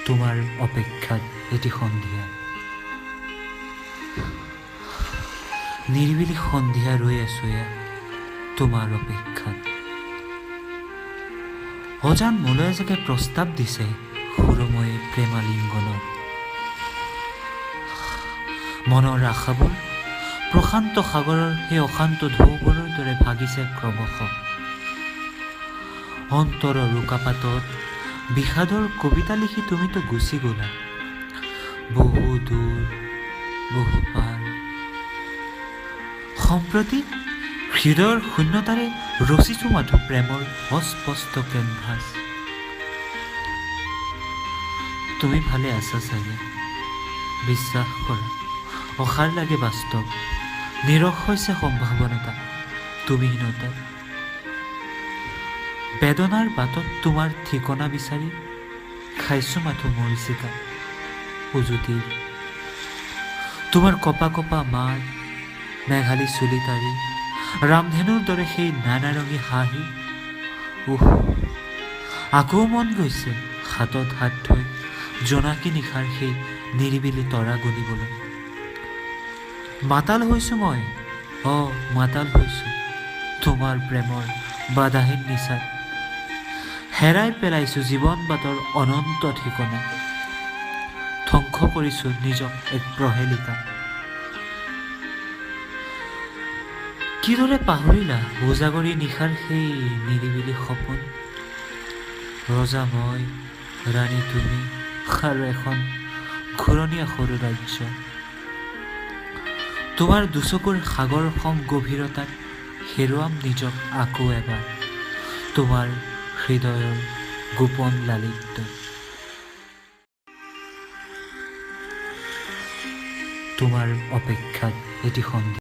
তোমাৰ অপেক্ষাত এটি সন্ধিয়া। নিৰিবিলি সন্ধিয়া ৰৈ আছো তোমাৰ অপেক্ষাত। অজান মোলৈ এজাকে প্ৰস্তাৱ দিছে সুৰময়ী প্ৰেমালিংগনৰ। মনৰ আশাবোৰ প্ৰশান্ত সাগৰৰ সেই অশান্ত ঢৌবোৰৰ দৰে ভাগিছে ক্ৰমশ। অন্তৰৰ উকাপাতত বিষাদৰ কবিতা লিখি তুমিতো গুচি গ'লা বহু দূৰ বহু পাৰ। সম্প্ৰতি হৃদয়ৰ শূন্যতাৰে ৰচিছো মাথো প্ৰেমৰ অস্পষ্ট কেনভাছ। তুমি ভালে আছা চাগে, বিশ্বাস কৰা অসাৰ লাগে বাস্তৱ। নিৰস হৈছে সম্ভাৱনতা তুমিহীনতা। বেদনাৰ বাটত তোমাৰ ঠিকনা বিচাৰি খাইছো মাথো মৰিচিকা উজুতিৰ। তোমাৰ কপা কপা মাত, মেঘালী চুলি তাৰি, ৰামধেনুৰ দৰে সেই নানাৰঙী হাঁহি। আকৌ মন গৈছে হাতত হাত থৈ জোনাকী নিশাৰ সেই নিৰিবিলি তৰা গণিবলৈ। মাতাল হৈছো মই, মাতাল হৈছো তোমাৰ প্ৰেমৰ বাধাহীন নিচাত। হেৰাই পেলাইছো জীৱন বাটৰ অনন্ত ঠিকনা। ধ্বংস কৰিছো নিজক এক প্ৰহেলিকা। কিদৰে পাহৰিলা উজাগৰি নিশাৰ সেই নিৰিবিলি সপোন। ৰজা মই, ৰাণী তুমি, আৰু এখন ঘূৰণীয়া সৰু ৰাজ্য। তোমাৰ দুচকুৰ সাগৰ সম গভীৰতাত হেৰুৱাম নিজক আকৌ এবাৰ তোমাৰ হৃদয়ৰ গোপন লালিত্য। তোমাৰ অপেক্ষাত এটি সন্ধিয়া।